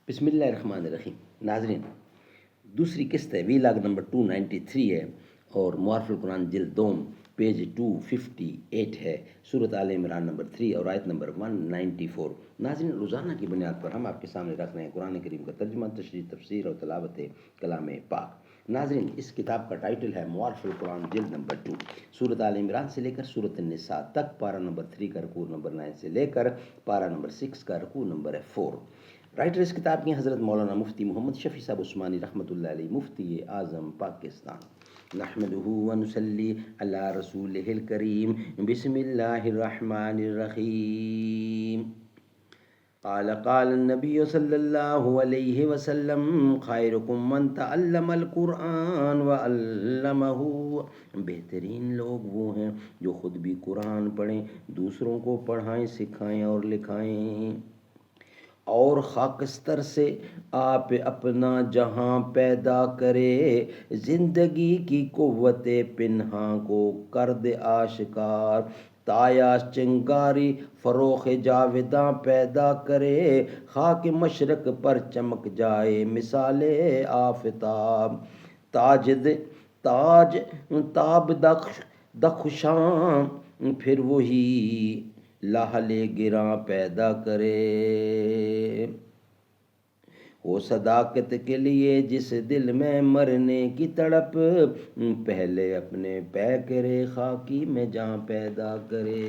بسم اللہ الرحمن الرحیم۔ ناظرین، دوسری قسط ہے، وی لاگ نمبر 293 ہے اور معارف القرآن جلد دوم پیج 258 ہے، سورۃ آل عمران نمبر 3 اور آیت نمبر 194۔ ناظرین، روزانہ کی بنیاد پر ہم آپ کے سامنے رکھ رہے ہیں قرآن کریم کا ترجمہ، تشریح، تفسیر اور تلاوت کلام پاک۔ ناظرین، اس کتاب کا ٹائٹل ہے معارف القرآن جلد نمبر 2، سورۃ آل عمران سے لے کر سورۃ النساء تک، پارہ نمبر 3 کا رکوع نمبر 9 سے لے کر پارہ نمبر 6 کا رکوع نمبر 4۔ رائٹر اس کتاب کی حضرت مولانا مفتی محمد شفیع صاحب عثمانی رحمۃ اللہ علیہ، مفتی اعظم پاکستان۔ نحمدہ ونصلی علی رسولہ الکریم، بسم اللہ الرحمن الرحیم۔ قال النبی صلی اللہ علیہ وسلم خیرکم من تعلم القرآن وعلمہ۔ بہترین لوگ وہ ہیں جو خود بھی قرآن پڑھیں، دوسروں کو پڑھائیں، سکھائیں اور لکھائیں۔ اور خاکستر سے آپ اپنا جہاں پیدا کرے، زندگی کی قوت پنہاں کو کر دے آشکار۔ تایا چنگاری فروخ جاوداں پیدا کرے، خاک مشرق پر چمک جائے مثال آفتاب۔ تاج تاب دخشاں پھر وہی لاحل گراں پیدا کرے۔ وہ صداقت کے لیے جس دل میں مرنے کی تڑپ، پہلے اپنے پیکرے خاکی میں جاں پیدا کرے۔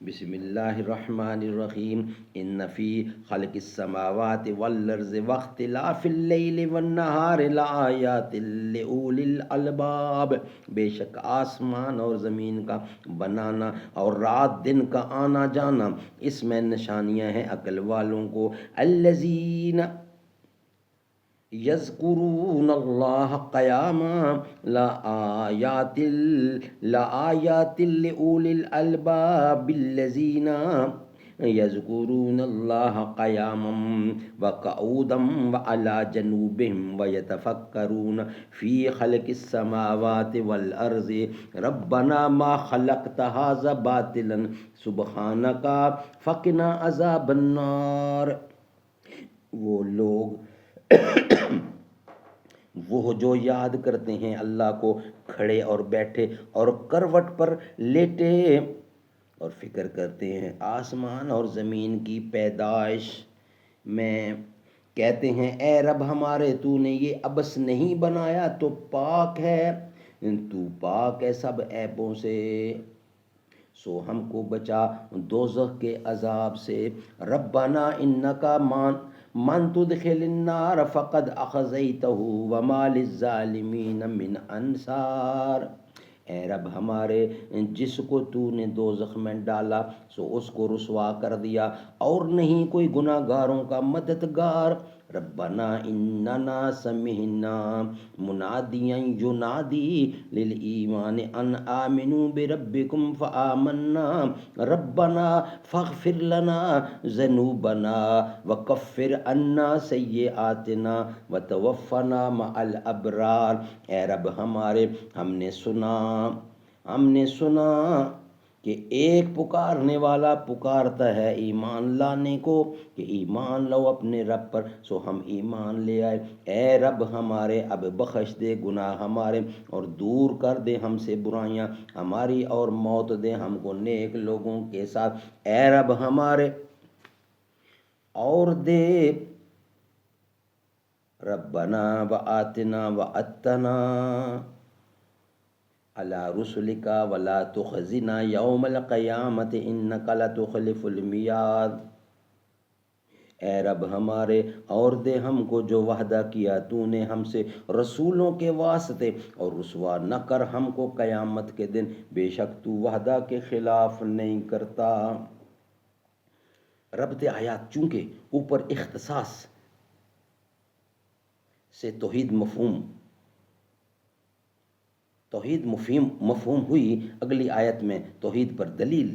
بسم اللہ الرحمن الرحیم۔ ان فی خلق السماوات والارض واختلاف اللیل والنہار لآیات لأولی الالباب۔ بے شک آسمان اور زمین کا بنانا اور رات دن کا آنا جانا، اس میں نشانیاں ہیں عقل والوں کو۔ الذین یذکرون اللہ قیاما لآیات لأولی الالباب الذین یذکرون اللہ قیاما وقعودا وعلی جنوبہم ویتفکرون فی خلق السماوات والارض ربنا ما خلقت ھذا باطلا سبحانک فقنا عذاب النار۔ وہ لوگ وہ جو یاد کرتے ہیں اللہ کو کھڑے اور بیٹھے اور کروٹ پر لیٹے، اور فکر کرتے ہیں آسمان اور زمین کی پیدائش میں، کہتے ہیں اے رب ہمارے، تو نے یہ عبث نہیں بنایا، تو پاک ہے، تو پاک ہے سب عیبوں سے، سو ہم کو بچا دوزخ کے عذاب سے۔ ربنا انکا من تدخل النار فقد اخزیتہ وما للظالمین من انصار۔ اے رب ہمارے، جس کو تو نے دوزخ میں ڈالا سو اس کو رسوا کر دیا، اور نہیں کوئی گناہ گاروں کا مددگار۔ ربنا اننا سمعنا منادیا ینادی للایمان ان آمنوا بربکم فآمنا ربنا فاغفر لنا ذنوبنا وکفر عنا سیئاتنا وتوفنا مع الابرار۔ اے رب ہمارے، ہم نے سنا کہ ایک پکارنے والا پکارتا ہے ایمان لانے کو، کہ ایمان لو اپنے رب پر، سو ہم ایمان لے آئے۔ اے رب ہمارے، اب بخش دے گناہ ہمارے اور دور کر دے ہم سے برائیاں ہماری، اور موت دے ہم کو نیک لوگوں کے ساتھ۔ اے رب ہمارے، اور دے ربنا وآتنا وعدتنا علی رسلک ولا تخزنا یوم القیامت انک لتخلف المیعاد۔ اے رب ہمارے، اور دے ہم کو جو وعدہ کیا تو نے ہم سے رسولوں کے واسطے، اور رسوا نہ کر ہم کو قیامت کے دن، بے شک تو وعدہ کے خلاف نہیں کرتا۔ ربط آیات چونکہ اوپر اختصاص سے توحید مفہوم ہوئی، اگلی آیت میں توحید پر دلیل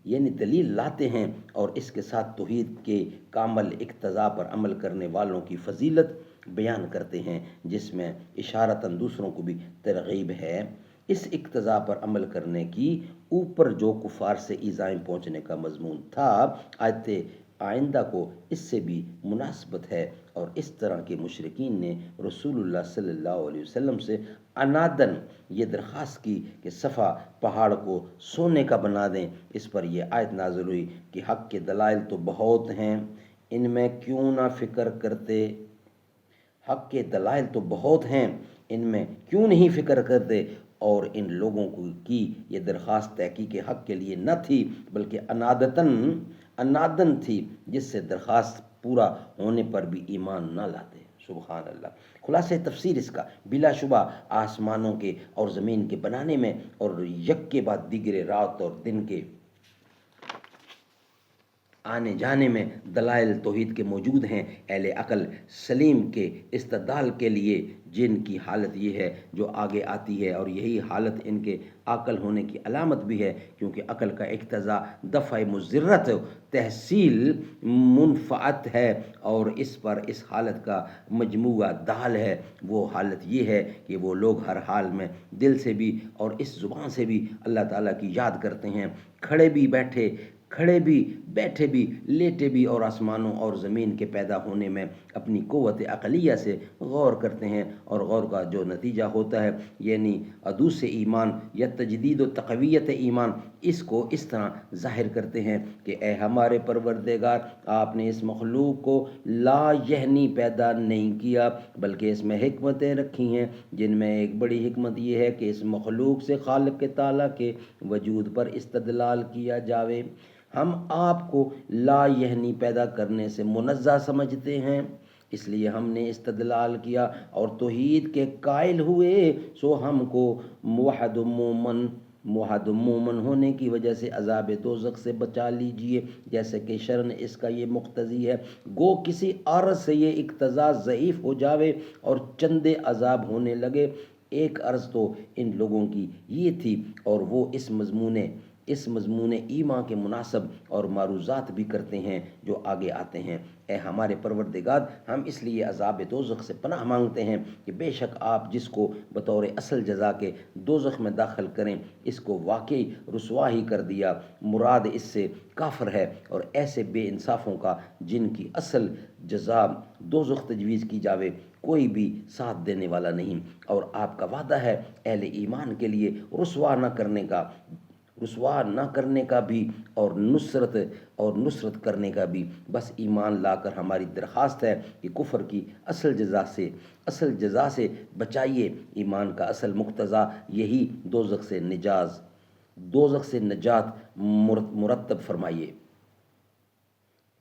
یعنی دلیل لاتے ہیں، اور اس کے ساتھ توحید کے کامل اقتضاء پر عمل کرنے والوں کی فضیلت بیان کرتے ہیں، جس میں اشارتاً دوسروں کو بھی ترغیب ہے۔ اس اقتضاء پر عمل کرنے کی اوپر جو کفار سے ایذائیں پہنچنے کا مضمون تھا، آیت آئندہ کو اس سے بھی مناسبت ہے، اور اس طرح کے مشرکین نے رسول اللہ صلی اللہ علیہ وسلم سے انادن یہ درخواست کی کہ صفا پہاڑ کو سونے کا بنا دیں۔ اس پر یہ آیت نازل ہوئی کہ حق کے دلائل تو بہت ہیں، ان میں کیوں نہ فکر کرتے، حق کے دلائل تو بہت ہیں، ان میں کیوں نہیں فکر کرتے۔ اور ان لوگوں کی یہ درخواست تحقیق حق کے لیے نہ تھی، بلکہ انادن تھی، جس سے درخواست پورا ہونے پر بھی ایمان نہ لاتے۔ سبحان اللہ۔ خلاصہ تفسیر اس کا بلا شبہ آسمانوں کے اور زمین کے بنانے میں اور یک کے بعد دیگرے رات اور دن کے آنے جانے میں دلائل توحید کے موجود ہیں۔ اہل عقل سلیم کے استدلال کے لیے جن کی حالت یہ ہے جو آگے آتی ہے، اور یہی حالت ان کے عاقل ہونے کی علامت بھی ہے، کیونکہ عقل کا اقتضا دفع مضرت تحصیل منفعت ہے، اور اس پر اس حالت کا مجموعہ دال ہے۔ وہ حالت یہ ہے کہ وہ لوگ ہر حال میں دل سے بھی اور اس زبان سے بھی اللہ تعالیٰ کی یاد کرتے ہیں، کھڑے بھی بیٹھے بھی، لیٹے بھی، اور آسمانوں اور زمین کے پیدا ہونے میں اپنی قوت عقلیہ سے غور کرتے ہیں، اور غور کا جو نتیجہ ہوتا ہے یعنی حدوث ایمان یا تجدید و تقویت ایمان، اس کو اس طرح ظاہر کرتے ہیں کہ اے ہمارے پروردگار، آپ نے اس مخلوق کو لا یعنی پیدا نہیں کیا، بلکہ اس میں حکمتیں رکھی ہیں، جن میں ایک بڑی حکمت یہ ہے کہ اس مخلوق سے خالق تعالیٰ کے وجود پر استدلال کیا جاوے۔ ہم آپ کو لا یعنی پیدا کرنے سے منزہ سمجھتے ہیں، اس لیے ہم نے استدلال کیا اور توحید کے قائل ہوئے، سو ہم کو موحد مومن ہونے کی وجہ سے عذاب دوزخ سے بچا لیجئے، جیسے کہ شرن اس کا یہ مقتضی ہے۔ گو کسی عرض سے یہ اقتضا ضعیف ہو جاوے اور چندے عذاب ہونے لگے۔ ایک عرض تو ان لوگوں کی یہ تھی، اور وہ اس مضمون ایمان کے مناسب اور معروضات بھی کرتے ہیں جو آگے آتے ہیں۔ اے ہمارے پروردگار، ہم اس لیے عذاب دوزخ سے پناہ مانگتے ہیں کہ بے شک آپ جس کو بطور اصل جزا کے دوزخ میں داخل کریں، اس کو واقعی رسوا ہی کر دیا۔ مراد اس سے کافر ہے اور ایسے بے انصافوں کا جن کی اصل جزا دوزخ تجویز کی جاوے کوئی بھی ساتھ دینے والا نہیں، اور آپ کا وعدہ ہے اہل ایمان کے لیے رسوا نہ کرنے کا بھی اور نصرت کرنے کا بھی۔ بس ایمان لا کر ہماری درخواست ہے کہ کفر کی اصل جزا سے بچائیے۔ ایمان کا اصل مقتضا یہی دوزخ سے نجات مرتب فرمائیے۔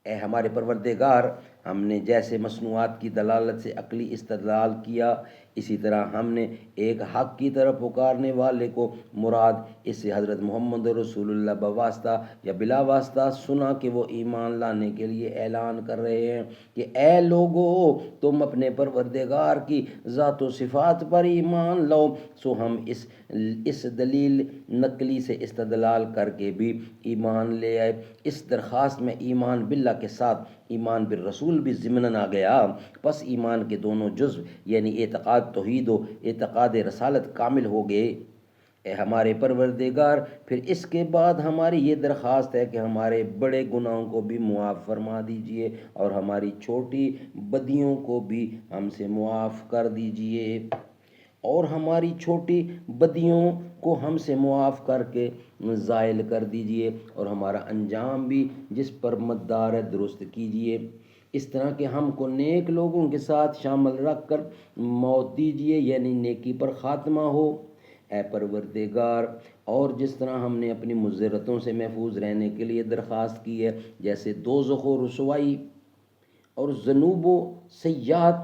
اے ہمارے پروردگار، ہم نے جیسے مصنوعات کی دلالت سے عقلی استدلال کیا، اسی طرح ہم نے ایک حق کی طرف پکارنے والے کو مراد اس سے حضرت محمد رسول اللہ بواسطہ یا بلا واسطہ سنا کہ وہ ایمان لانے کے لیے اعلان کر رہے ہیں کہ اے لوگو، تم اپنے پروردگار کی ذات و صفات پر ایمان لاؤ۔ سو ہم اس دلیل نقلی سے استدلال کر کے بھی ایمان لے آئے۔ اس درخواست میں ایمان باللہ کے ساتھ ایمان بالرسول بھی ضمناً آ گیا۔ پس ایمان کے دونوں جزو یعنی اعتقاد توحید و اعتقاد رسالت کامل ہو گئے۔ اے ہمارے پروردگار، پھر اس کے بعد ہماری یہ درخواست ہے کہ ہمارے بڑے گناہوں کو بھی معاف فرما دیجئے اور ہماری چھوٹی بدیوں کو بھی ہم سے معاف کر دیجئے، اور ہماری چھوٹی بدیوں کو ہم سے معاف کر کے زائل کر دیجئے، اور ہمارا انجام بھی جس پر مدار ہے درست کیجئے، اس طرح کہ ہم کو نیک لوگوں کے ساتھ شامل رکھ کر موت دیجئے، یعنی نیکی پر خاتمہ ہو۔ اے پروردگار، اور جس طرح ہم نے اپنی مضرتوں سے محفوظ رہنے کے لیے درخواست کی ہے، جیسے دوزخ و رسوائی اور ذنوب و سیئات،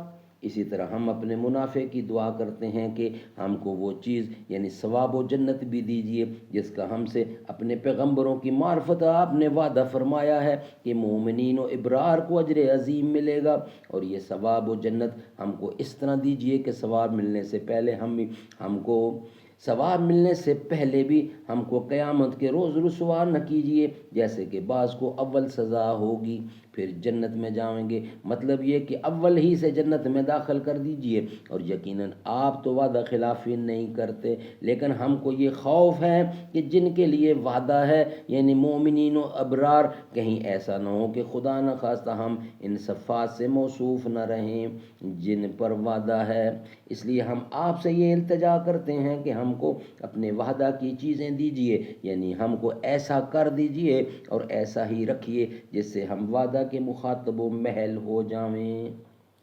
اسی طرح ہم اپنے منافع کی دعا کرتے ہیں کہ ہم کو وہ چیز یعنی ثواب و جنت بھی دیجئے جس کا ہم سے اپنے پیغمبروں کی معرفت آپ نے وعدہ فرمایا ہے کہ مومنین و ابرار کو اجر عظیم ملے گا، اور یہ ثواب و جنت ہم کو اس طرح دیجئے کہ ثواب ملنے سے پہلے بھی ہم کو قیامت کے روز رسوا نہ کیجئے، جیسے کہ بعض کو اول سزا ہوگی پھر جنت میں جائیں گے۔ مطلب یہ کہ اول ہی سے جنت میں داخل کر دیجئے، اور یقیناً آپ تو وعدہ خلافی نہیں کرتے، لیکن ہم کو یہ خوف ہے کہ جن کے لیے وعدہ ہے یعنی مومنین و ابرار، کہیں ایسا نہ ہو کہ خدا نہ خواستہ ہم ان صفات سے موصوف نہ رہیں جن پر وعدہ ہے۔ اس لیے ہم آپ سے یہ التجا کرتے ہیں کہ ہم کو اپنے وعدہ کی چیزیں دیجئے، یعنی ہم کو ایسا کر دیجئے اور ایسا ہی رکھیے جس سے ہم وعدہ کے مخاطب و محل ہو جائیں۔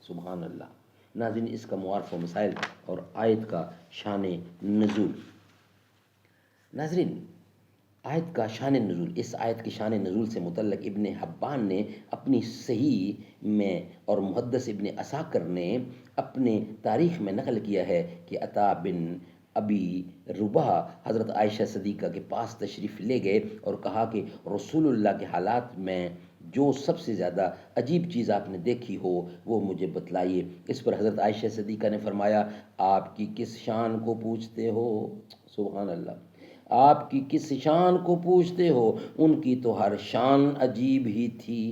سبحان اللہ۔ ناظرین، اس کا معارف و مسائل اور آیت کا شان نزول۔ ناظرین، آیت کا شان نزول، اس آیت کی شان نزول سے متعلق ابن حبان نے اپنی صحیح میں اور محدث ابن عساکر نے اپنے تاریخ میں نقل کیا ہے کہ عطا بن ابی رباح حضرت عائشہ صدیقہ کے پاس تشریف لے گئے اور کہا کہ رسول اللہ کے حالات میں جو سب سے زیادہ عجیب چیز آپ نے دیکھی ہو وہ مجھے بتلائیے۔ اس پر حضرت عائشہ صدیقہ نے فرمایا، آپ کی کس شان کو پوچھتے ہو؟ سبحان اللہ، آپ کی کس شان کو پوچھتے ہو؟ ان کی تو ہر شان عجیب ہی تھی۔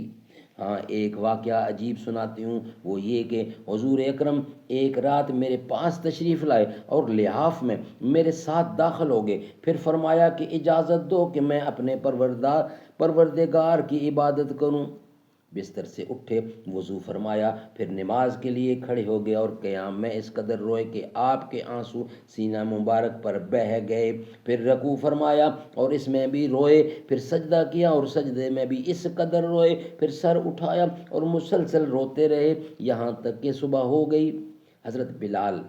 ہاں، ایک واقعہ عجیب سناتی ہوں، وہ یہ کہ حضور اکرم ایک رات میرے پاس تشریف لائے اور لحاف میں میرے ساتھ داخل ہو گئے، پھر فرمایا کہ اجازت دو کہ میں اپنے پروردگار کی عبادت کروں۔ بستر سے اٹھے، وضو فرمایا، پھر نماز کے لیے کھڑے ہو گئے اور قیام میں اس قدر روئے کہ آپ کے آنسو سینہ مبارک پر بہہ گئے۔ پھر رکوع فرمایا اور اس میں بھی روئے، پھر سجدہ کیا اور سجدے میں بھی اس قدر روئے، پھر سر اٹھایا اور مسلسل روتے رہے یہاں تک کہ صبح ہو گئی۔ حضرت بلال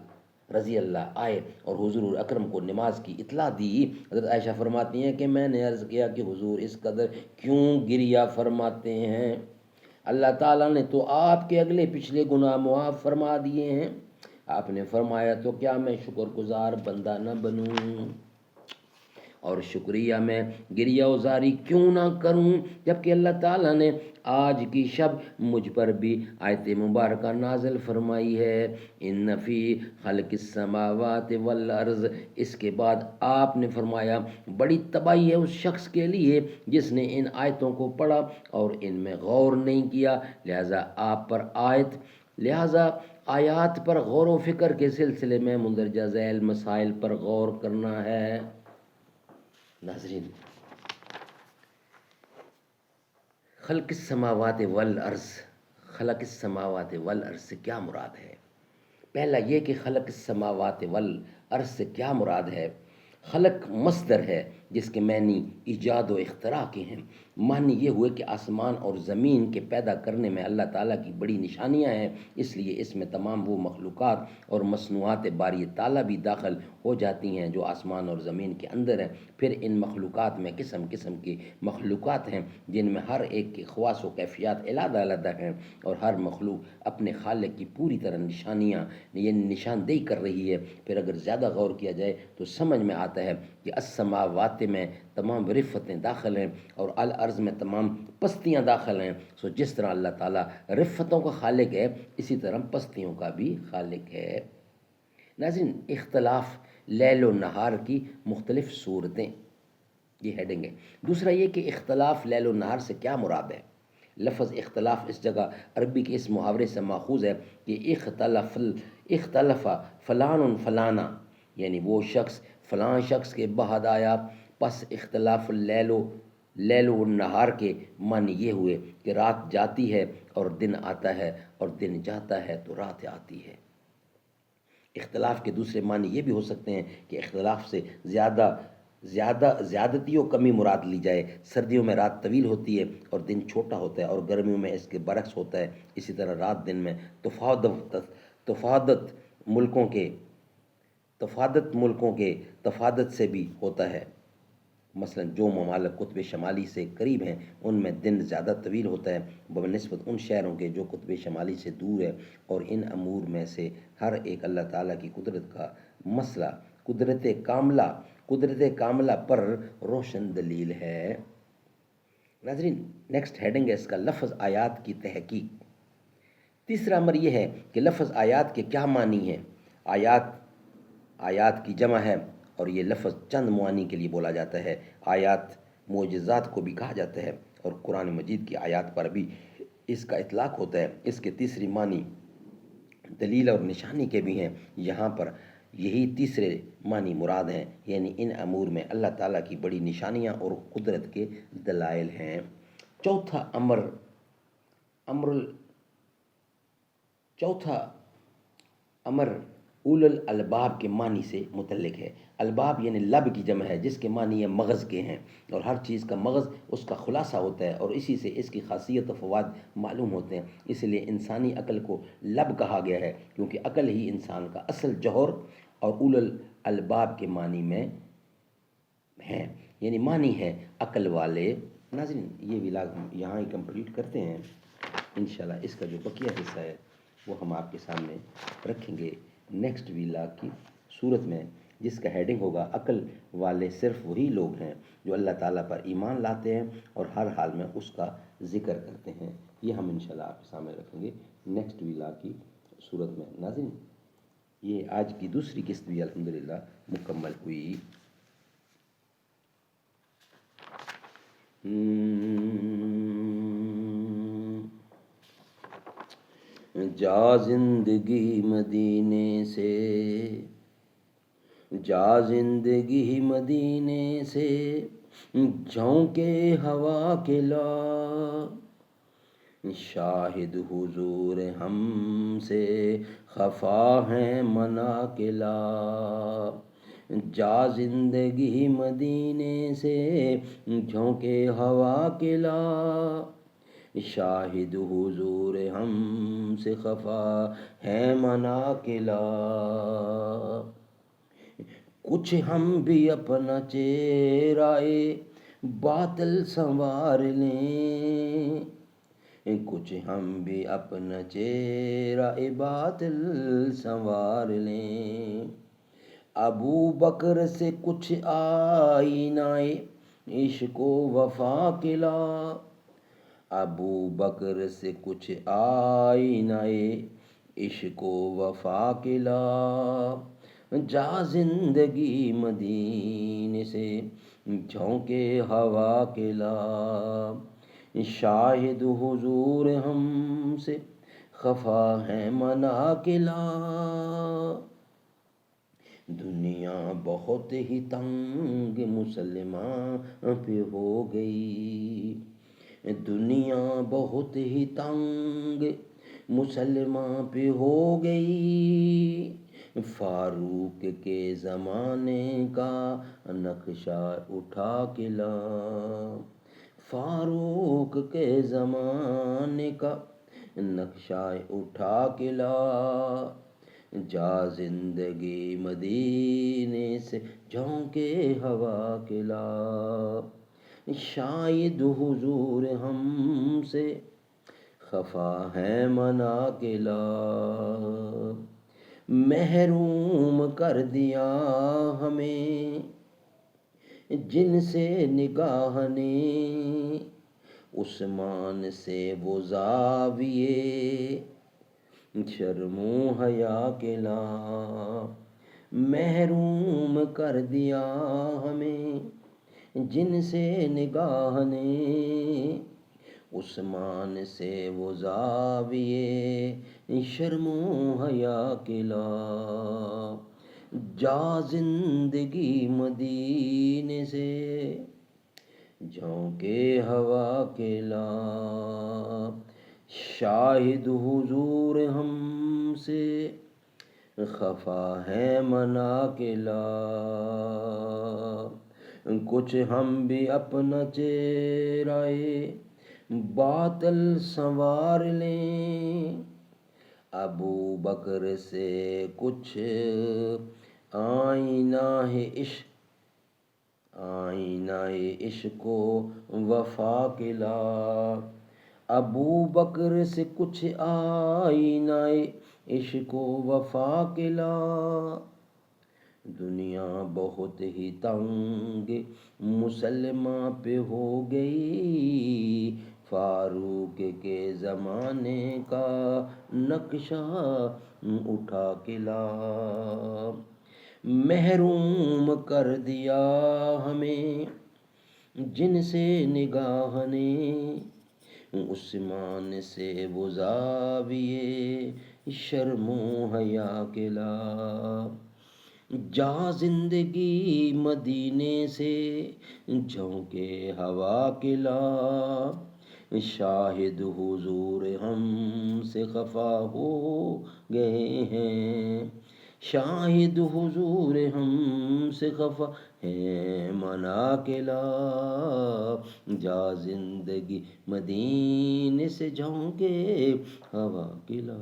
رضی اللہ آئے اور حضور اکرم کو نماز کی اطلاع دی۔ حضرت عائشہ فرماتی ہیں کہ میں نے عرض کیا کہ حضور اس قدر کیوں گریہ فرماتے ہیں؟ اللہ تعالیٰ نے تو آپ کے اگلے پچھلے گناہ معاف فرما دیے ہیں۔ آپ نے فرمایا تو کیا میں شکر گزار بندہ نہ بنوں اور شکریہ میں گریہ وزاری کیوں نہ کروں، جبکہ اللہ تعالیٰ نے آج کی شب مجھ پر بھی آیت مبارکہ نازل فرمائی ہے، ان فی خلق السماوات والارض۔ اس کے بعد آپ نے فرمایا بڑی تباہی ہے اس شخص کے لیے جس نے ان آیتوں کو پڑھا اور ان میں غور نہیں کیا۔ لہٰذا آیات پر غور و فکر کے سلسلے میں مندرجہ ذیل مسائل پر غور کرنا ہے۔ ناظرین، خلق السماوات والارض، خلق السماوات والارض سے کیا مراد ہے؟ پہلا یہ کہ خلق السماوات والارض سے کیا مراد ہے۔ خلق مصدر ہے جس کے معنی ایجاد و اختراع کے ہیں۔ معنی یہ ہوئے کہ آسمان اور زمین کے پیدا کرنے میں اللہ تعالیٰ کی بڑی نشانیاں ہیں، اس لیے اس میں تمام وہ مخلوقات اور مصنوعات باری تعالیٰ بھی داخل ہو جاتی ہیں جو آسمان اور زمین کے اندر ہیں۔ پھر ان مخلوقات میں قسم قسم کی مخلوقات ہیں جن میں ہر ایک کی خواص و کیفیات علیحدہ علیحدہ ہیں، اور ہر مخلوق اپنے خالق کی پوری طرح نشاندہی کر رہی ہے۔ پھر اگر زیادہ غور کیا جائے تو سمجھ میں آتا ہے کہ السماوات میں تمام رفتیں داخل ہیں اور الارض میں تمام پستیاں داخل ہیں۔ جس طرح اللہ تعالیٰ رفتوں کا خالق ہے اسی طرح پستیوں کا بھی خالق ہے۔ ناظرین، اختلاف لیل و نہار کی مختلف صورتیں، یہ ہیڈنگ ہے۔ دوسرا یہ کہ اختلاف لیل و نہار سے کیا مراد ہے۔ لفظ اختلاف اس جگہ عربی کے اس محاورے سے ماخوذ ہے کہ اختلف فلان فلانا، یعنی وہ شخص فلاں شخص کے بعد آیا۔ پس اختلاف لیل و نہار کے معنی یہ ہوئے کہ رات جاتی ہے اور دن آتا ہے اور دن جاتا ہے تو رات آتی ہے۔ اختلاف کے دوسرے معنی یہ بھی ہو سکتے ہیں کہ اختلاف سے زیادتی و کمی مراد لی جائے۔ سردیوں میں رات طویل ہوتی ہے اور دن چھوٹا ہوتا ہے، اور گرمیوں میں اس کے برعکس ہوتا ہے۔ اسی طرح رات دن میں تفادت ملکوں کے تفادت سے بھی ہوتا ہے۔ مثلا جو ممالک قطب شمالی سے قریب ہیں ان میں دن زیادہ طویل ہوتا ہے بنسبت ان شہروں کے جو قطب شمالی سے دور ہے، اور ان امور میں سے ہر ایک اللہ تعالیٰ کی قدرت کا مسئلہ قدرت کاملہ پر روشن دلیل ہے۔ ناظرین، نیکسٹ ہیڈنگ ہے اس کا لفظ آیات کی تحقیق۔ تیسرا امر یہ ہے کہ لفظ آیات کے کیا معنی ہیں۔ آیات کی جمع ہے اور یہ لفظ چند معانی کے لیے بولا جاتا ہے۔ آیات معجزات کو بھی کہا جاتا ہے، اور قرآن مجید کی آیات پر بھی اس کا اطلاق ہوتا ہے، اس کے تیسری معنی دلیل اور نشانی کے بھی ہیں، یہاں پر یہی تیسرے معنی مراد ہیں، یعنی ان امور میں اللہ تعالیٰ کی بڑی نشانیاں اور قدرت کے دلائل ہیں۔ چوتھا چوتھا امر اول الالباب کے معنی سے متعلق ہے۔ الباب یعنی لب کی جمع ہے، جس کے معنی یہ مغز کے ہیں، اور ہر چیز کا مغز اس کا خلاصہ ہوتا ہے، اور اسی سے اس کی خاصیت و فوائد معلوم ہوتے ہیں۔ اس لیے انسانی عقل کو لب کہا گیا ہے، کیونکہ عقل ہی انسان کا اصل جوہر اور اول الالباب کے معنی میں ہیں، یعنی معنی ہے عقل والے۔ ناظرین یہ ولاگ ہم یہاں ہی کمپلیٹ کرتے ہیں، انشاءاللہ اس کا جو بقیہ حصہ ہے وہ ہم آپ کے سامنے رکھیں گے نیکسٹ ولاگ کی صورت میں، جس کا ہیڈنگ ہوگا عقل والے صرف وہی لوگ ہیں جو اللہ تعالیٰ پر ایمان لاتے ہیں اور ہر حال میں اس کا ذکر کرتے ہیں۔ یہ ہم انشاءاللہ آپ کے سامنے رکھیں گے نیکسٹ ولاگ کی صورت میں۔ ناظرین یہ آج کی دوسری قسط بھی الحمدللہ مکمل ہوئی۔ جا زندگی مدینے سے، جا زندگی مدینے سے، جھونکے ہوا کے لا، شاہد حضور ہم سے خفا ہیں منا کے لا۔ جا زندگی مدینے سے، جھونکے ہوا کے لا، شاہد حضور ہم سے خفا ہے منا کے لا۔ کچھ ہم بھی اپنا چہرائے باطل سنوار لیں، کچھ ہم بھی اپنا چہرائے باطل سنوار لیں۔ ابو بکر سے کچھ آئینہ عشق و وفا کے لا، ابو بکر سے کچھ آئینہ عشق و وفا کے لا۔ جا زندگی مدینے سے، جھونکے ہوا کے لا، شاہد حضور ہم سے خفا ہے منا کے لا۔ دنیا بہت ہی تنگ مسلمان پہ ہو گئی، دنیا بہت ہی تنگ مسلمان پہ ہو گئی۔ فاروق کے زمانے کا نقشہ اٹھا کے لا، فاروق کے زمانے کا نقشہ اٹھا کے لا۔ جا زندگی مدینے سے، جھونکے ہوا کے لا، شاید حضور ہم سے خفا ہے منا کے لا۔ محروم کر دیا ہمیں جن سے نگاہ نے، عثمان سے وہ زاویے شرم و حیا کے لا۔ محروم کر دیا ہمیں جن سے نگاہ نے، عثمان سے وہ زاویے شرم و حیا کے لا۔ جا زندگی مدینے سے، جھونکے ہوا کے لا، شاہد حضور ہم سے خفا ہے منا کے لا۔ کچھ ہم بھی اپنا چہرائے باطل سنوار لیں، ابو بکر سے کچھ آئینہ عشق و وفا کے لا۔ ابو بکر سے کچھ آئینہ عشق و وفا کے لا۔ دنیا بہت ہی تنگ مسلمان پہ ہو گئی، فاروق کے زمانے کا نقشہ اٹھا کے لا۔ محروم کر دیا ہمیں جن سے نگاہ نے، عثمان سے وہ زاویے شرم و حیا کے لا، جا زندگی مدینے سے جھونکے ہوا کے لا، شاہد حضور ہم سے خفا ہو گئے ہیں، شاہد حضور ہم سے خفا ہے منا کے لا، جا زندگی مدینے سے جھونکے ہوا کے لا۔